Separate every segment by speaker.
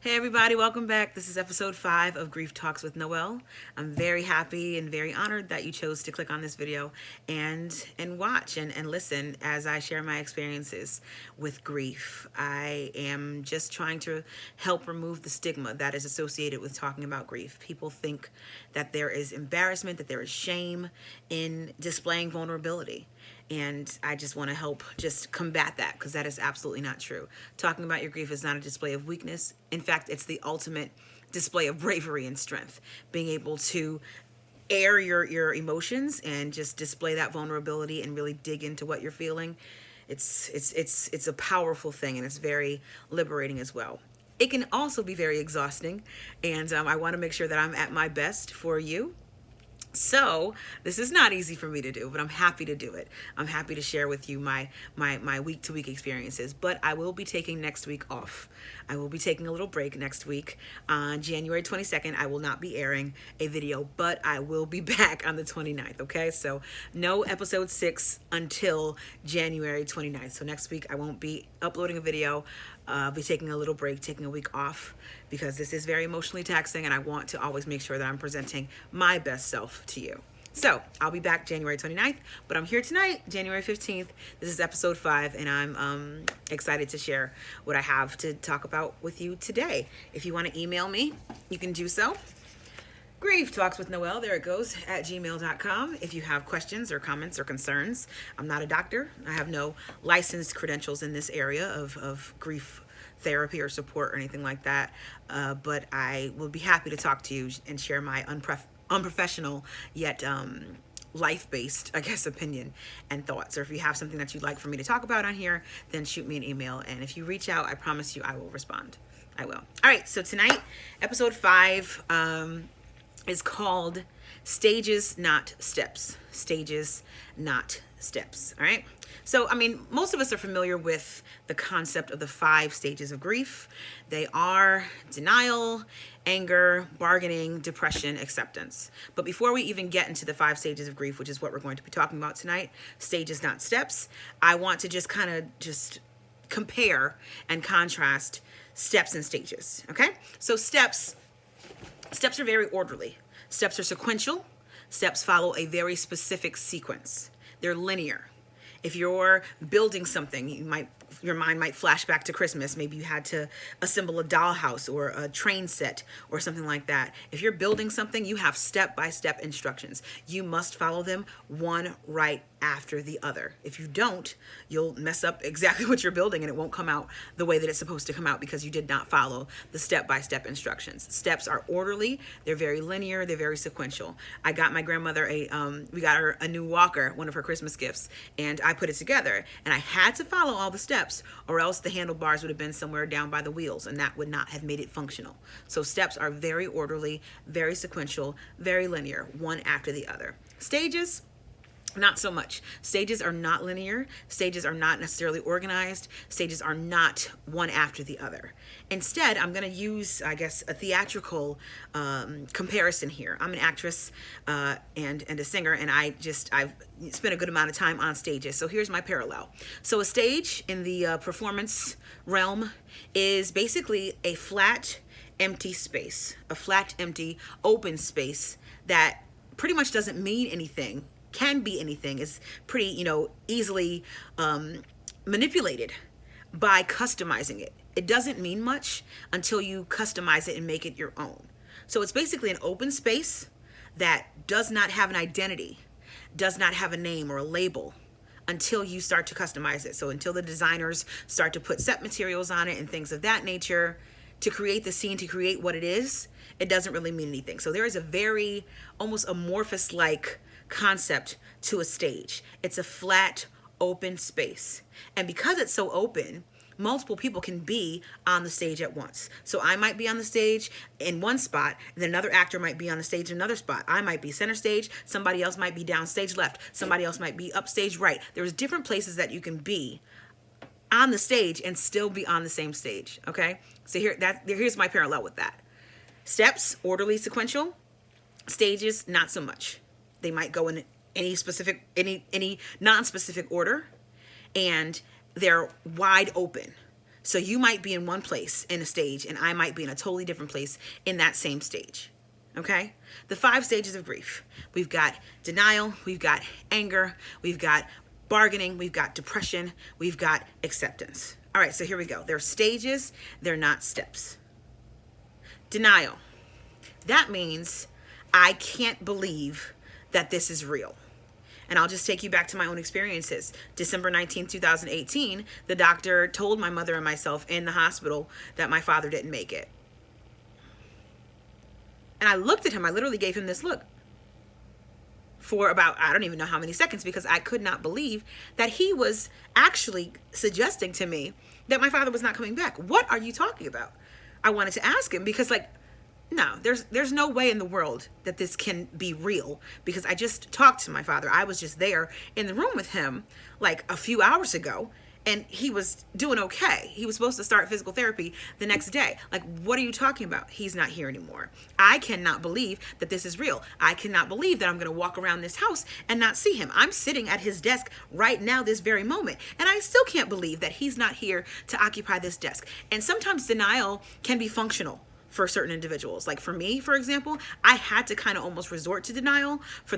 Speaker 1: Hey everybody, welcome back. This is episode 5 of Grief Talks with Noelle. I'm very happy and very honored that you chose to click on this video and watch and listen as I share my experiences with grief. I am just trying to help remove the stigma that is associated with talking about grief. People think that there is embarrassment, that there is shame in displaying vulnerability. And I just want to help just combat that because that is absolutely not true. Talking about your grief is not a display of weakness. In fact, it's the ultimate display of bravery and strength. Being able to air your emotions and just display that vulnerability and really dig into what you're feeling. It's a powerful thing, and it's very liberating as well. It can also be very exhausting, and I want to make sure that I'm at my best for you. So this is not easy for me to do, but I'm happy to do it. I'm happy to share with you my week to week experiences, but I will be taking next week off. I will be taking a little break next week. On January 22nd, I will not be airing a video, but I will be back on the 29th, okay? So no episode 6 until January 29th. So next week I won't be uploading a video. I'll be taking a little break, taking a week off because this is very emotionally taxing and I want to always make sure that I'm presenting my best self to you. So I'll be back January 29th, but I'm here tonight, January 15th. This is episode 5 and I'm excited to share what I have to talk about with you today. If you want to email me, you can do so. Grief Talks with Noelle, there it goes, at gmail.com. If you have questions or comments or concerns, I'm not a doctor. I have no licensed credentials in this area of grief therapy or support or anything like that. But I will be happy to talk to you and share my unprofessional yet life-based, I guess, opinion and thoughts. Or if you have something that you'd like for me to talk about on here, then shoot me an email. And if you reach out, I promise you I will respond. I will. All right, so tonight, episode 5, is called Stages, Not Steps. Stages, Not Steps. All right. So, I mean, most of us are familiar with the concept of the 5 stages of grief. They are denial, anger, bargaining, depression, acceptance. But before we even get into the 5 stages of grief, which is what we're going to be talking about tonight, stages, not steps, I want to just kind of just compare and contrast steps and stages. Okay. So steps are very orderly. Steps are sequential. Steps follow a very specific sequence. They're linear. If you're building something, your mind might flash back to Christmas. Maybe you had to assemble a dollhouse or a train set or something like that. If you're building something, you have step-by-step instructions. You must follow them one right after the other. If you don't, you'll mess up exactly what you're building and it won't come out the way that it's supposed to come out because you did not follow the step-by-step instructions. Steps are orderly, they're very linear, they're very sequential. I got my grandmother we got her a new walker, one of her Christmas gifts, and I put it together and I had to follow all the steps or else the handlebars would have been somewhere down by the wheels and that would not have made it functional. So steps are very orderly, very sequential, very linear, one after the other. Stages, not so much. Stages are not linear. Stages are not necessarily organized. Stages are not one after the other. Instead, I'm going to use, I guess, a theatrical comparison here. I'm an actress and a singer, and I've spent a good amount of time on stages. So here's my parallel. So a stage in the performance realm is basically a flat, empty space, a flat, empty, open space that pretty much doesn't mean anything, can be anything, is pretty, easily manipulated by customizing it. It doesn't mean much until you customize it and make it your own. So it's basically an open space that does not have an identity, does not have a name or a label until you start to customize it. So until the designers start to put set materials on it and things of that nature to create the scene, to create what it is, it doesn't really mean anything. So there is a very almost amorphous-like concept to a stage. It's a flat, open space. And because it's so open, multiple people can be on the stage at once. So I might be on the stage in one spot, and then another actor might be on the stage in another spot. I might be center stage, somebody else might be downstage left, somebody else might be upstage right. There's different places that you can be on the stage and still be on the same stage, okay? So here's my parallel with that. Steps, orderly, sequential. Stages, not so much. They might go in any non-specific order, and they're wide open. So you might be in one place in a stage, and I might be in a totally different place in that same stage. Okay? The 5 stages of grief. We've got denial, we've got anger, we've got bargaining, we've got depression, we've got acceptance. All right, so here we go. They're stages, they're not steps. Denial. That means I can't believe that this is real. And I'll just take you back to my own experiences. December 19th, 2018, the doctor told my mother and myself in the hospital that my father didn't make it. And I looked at him, I literally gave him this look for about, I don't even know how many seconds, because I could not believe that he was actually suggesting to me that my father was not coming back. What are you talking about? I wanted to ask him because, like, no, there's no way in the world that this can be real, because I just talked to my father. I was just there in the room with him like a few hours ago, and he was doing okay. He was supposed to start physical therapy the next day. Like, what are you talking about? He's not here anymore. I cannot believe that this is real. I cannot believe that I'm going to walk around this house and not see him. I'm sitting at his desk right now, this very moment, and I still can't believe that he's not here to occupy this desk. And sometimes denial can be functional for certain individuals. Like for me, for example, I had to kind of almost resort to denial for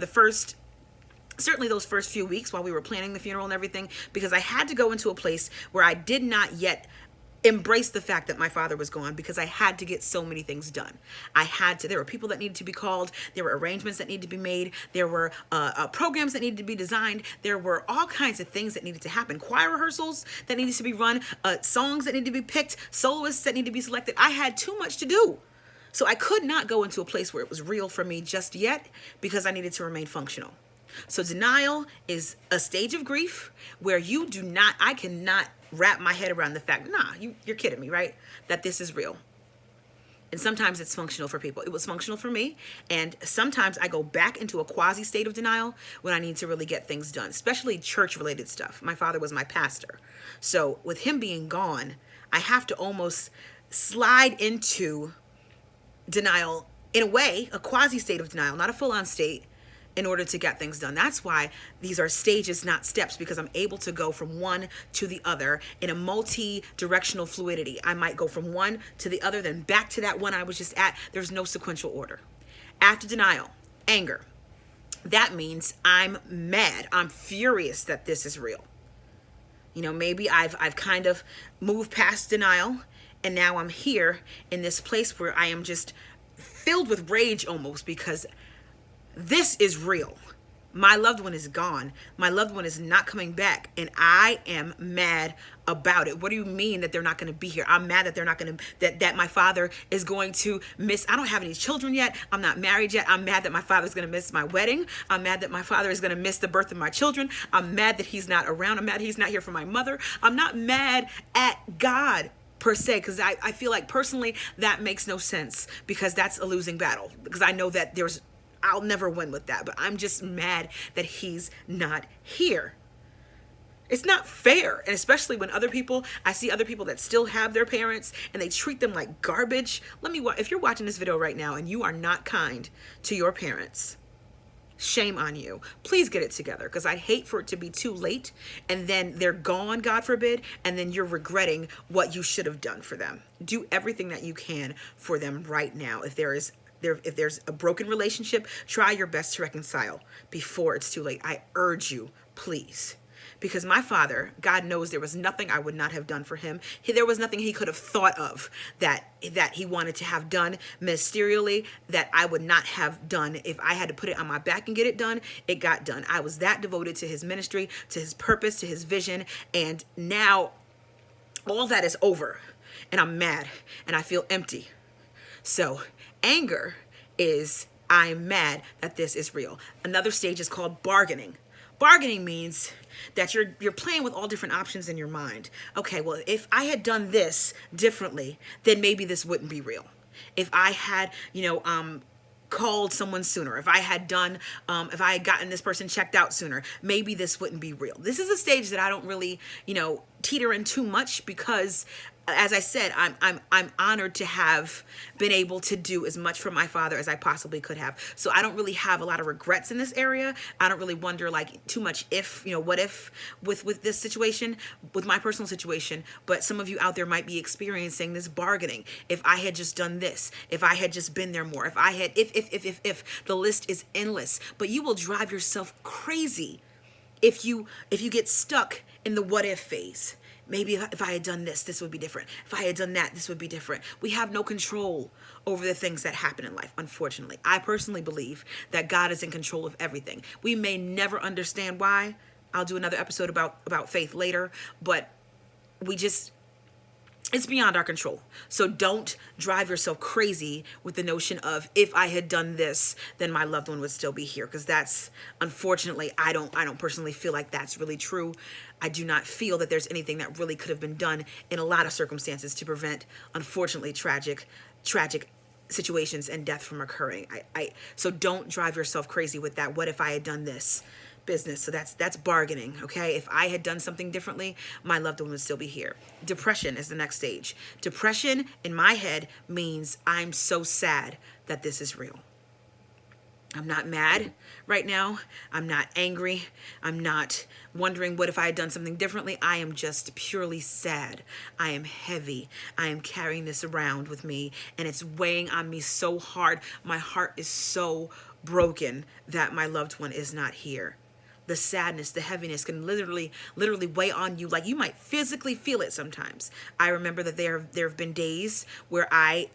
Speaker 1: certainly those first few weeks while we were planning the funeral and everything, because I had to go into a place where I did not yet embrace the fact that my father was gone, because I had to get so many things done. There were people that needed to be called. There were arrangements that needed to be made. There were programs that needed to be designed. There were all kinds of things that needed to happen. Choir rehearsals that needed to be run, songs that needed to be picked, soloists that needed to be selected. I had too much to do. So I could not go into a place where it was real for me just yet, because I needed to remain functional. So denial is a stage of grief where I cannot wrap my head around the fact, you're kidding me, right? That this is real. And sometimes it's functional for people. It was functional for me. And sometimes I go back into a quasi state of denial when I need to really get things done, especially church related stuff. My father was my pastor. So with him being gone, I have to almost slide into denial in a way, a quasi state of denial, not a full on state, in order to get things done. That's why these are stages, not steps, because I'm able to go from one to the other in a multi-directional fluidity. I might go from one to the other, then back to that one I was just at. There's no sequential order. After denial, anger. That means I'm mad. I'm furious that this is real. Maybe I've kind of moved past denial, and now I'm here in this place where I am just filled with rage almost, because this is real. My loved one is gone. My loved one is not coming back, and I am mad about it. What do you mean that they're not going to be here? I'm mad that they're not going to, that my father is going to miss. I don't have any children yet. I'm not married yet. I'm mad that my father's going to miss my wedding. I'm mad that my father is going to miss the birth of my children. I'm mad that he's not around. I'm mad he's not here for my mother. I'm not mad at God per se, because I feel like personally that makes no sense, because that's a losing battle, because I know that I'll never win with that, but I'm just mad that he's not here. It's not fair. And especially when I see other people that still have their parents and they treat them like garbage. If you're watching this video right now and you are not kind to your parents, shame on you. Please get it together, because I'd hate for it to be too late and then they're gone, God forbid, and then you're regretting what you should have done for them. Do everything that you can for them right now. If there's a broken relationship, try your best to reconcile before it's too late. I urge you, please. Because my father, God knows, there was nothing I would not have done for him. There was nothing he could have thought of that he wanted to have done ministerially that I would not have done. If I had to put it on my back and get it done, it got done. I was that devoted to his ministry, to his purpose, to his vision. And now all that is over, and I'm mad and I feel empty. So anger is, I'm mad that this is real. Another stage is called bargaining. Bargaining means that you're playing with all different options in your mind. Okay, well, if I had done this differently, then maybe this wouldn't be real. If I had, called someone sooner, if I had gotten this person checked out sooner, maybe this wouldn't be real. This is a stage that I don't really, teeter in too much, because as I said, I'm honored to have been able to do as much for my father as I possibly could have. So I don't really have a lot of regrets in this area. I don't really wonder like too much if, what if with this situation, with my personal situation. But some of you out there might be experiencing this bargaining. If I had just done this, if I had just been there more, if I had, if the list is endless. But you will drive yourself crazy if you get stuck in the what if phase. Maybe if I had done this would be different. If I had done that, this would be different. We have no control over the things that happen in life, unfortunately. I personally believe that God is in control of everything. We may never understand why. I'll do another episode about faith later, but it's beyond our control. So don't drive yourself crazy with the notion of, if I had done this, then my loved one would still be here. Because that's, unfortunately, I don't personally feel like that's really true. I do not feel that there's anything that really could have been done in a lot of circumstances to prevent, unfortunately, tragic situations and death from occurring. So don't drive yourself crazy with that. What if I had done this business? So that's bargaining. Okay, if I had done something differently, my loved one would still be here. Depression is the next stage. Depression in my head means I'm so sad that this is real. I'm not mad right now. I'm not angry. I'm not wondering what if I had done something differently. I am just purely sad. I am heavy. I am carrying this around with me, and it's weighing on me so hard. My heart is so broken that my loved one is not here. The sadness, the heaviness can literally weigh on you. Like, you might physically feel it sometimes. I remember that there have been days where I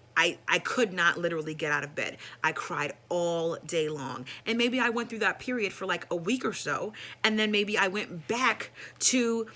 Speaker 1: could not literally get out of bed. I cried all day long. And maybe I went through that period for like a week or so. And then maybe I went back to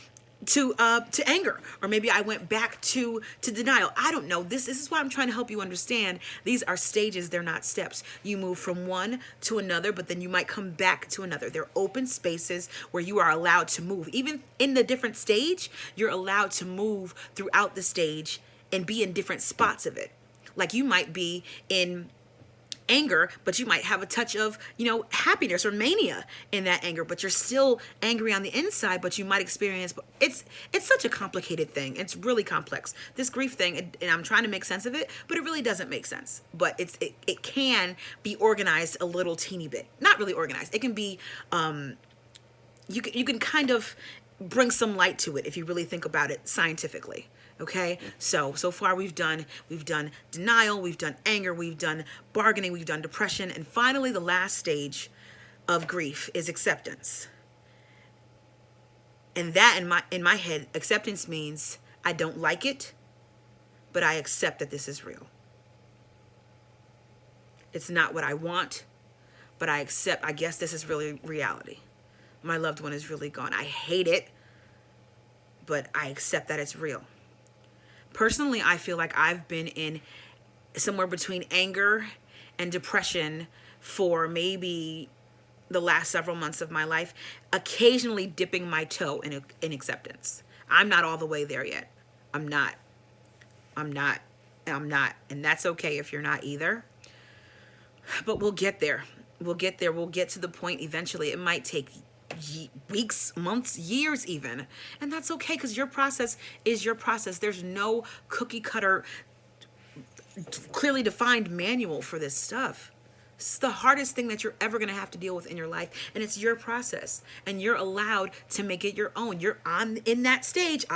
Speaker 1: anger, or maybe I went back to denial. I don't know. This is why I'm trying to help you understand. These are stages. They're not steps. You move from one to another, but then you might come back to another. They're open spaces where you are allowed to move. Even in the different stage, you're allowed to move throughout the stage and be in different spots of it. Like, you might be in anger, but you might have a touch of, happiness or mania in that anger, but you're still angry on the inside, but you might experience, it's such a complicated thing. It's really complex. This grief thing, and I'm trying to make sense of it, but it really doesn't make sense. But it can be organized a little teeny bit. Not really organized. It can be, you can kind of bring some light to it if you really think about it scientifically. Okay, so far we've done denial, we've done anger, we've done bargaining, we've done depression, and finally the last stage of grief is acceptance. And that, in my head, acceptance means I don't like it, but I accept that this is real. It's not what I want, but I accept, I guess this is really reality. My loved one is really gone. I hate it, but I accept that it's real. Personally, I feel like I've been in somewhere between anger and depression for maybe the last several months of my life, occasionally dipping my toe in acceptance. I'm not all the way there yet. I'm not. And that's okay if you're not either. But we'll get there. We'll get to the point eventually. It might take weeks, months, years even. And that's okay, because your process is your process. There's no cookie cutter, clearly defined manual for this stuff. It's the hardest thing that you're ever going to have to deal with in your life. And it's your process. And you're allowed to make it your own. You're on that stage.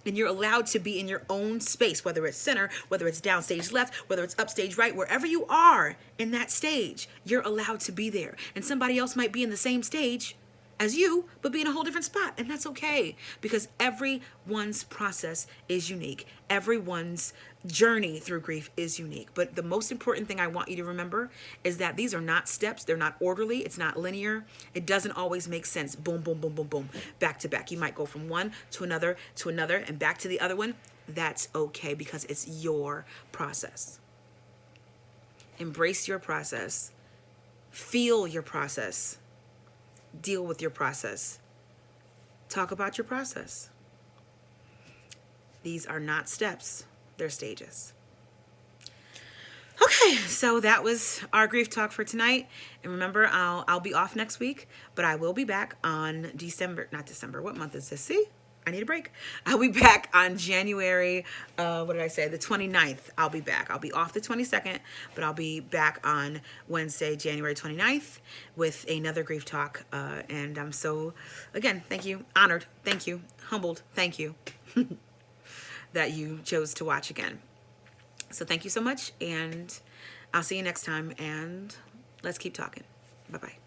Speaker 1: And you're allowed to be in your own space, whether it's center, whether it's downstage left, whether it's upstage right, wherever you are in that stage, you're allowed to be there. And somebody else might be in the same stage as you, but be in a whole different spot. And that's okay, because everyone's process is unique. Everyone's journey through grief is unique. But the most important thing I want you to remember is that these are not steps. They're not orderly. It's not linear. It doesn't always make sense. Boom, boom, boom, boom, boom, back to back. You might go from one to another, and back to the other one. That's okay, because it's your process. Embrace your process. Feel your process. Deal with your process. Talk about your process. These are not steps. They're stages. Okay, so that was our grief talk for tonight. And remember, I'll be off next week, but I will be back on not December. What month is this? See? I need a break. I'll be back on January, what did I say? The 29th. I'll be back. I'll be off the 22nd, but I'll be back on Wednesday, January 29th with another Grief Talk. And I'm so, again, thank you. Honored. Thank you. Humbled. Thank you that you chose to watch again. So thank you so much. And I'll see you next time. And let's keep talking. Bye-bye.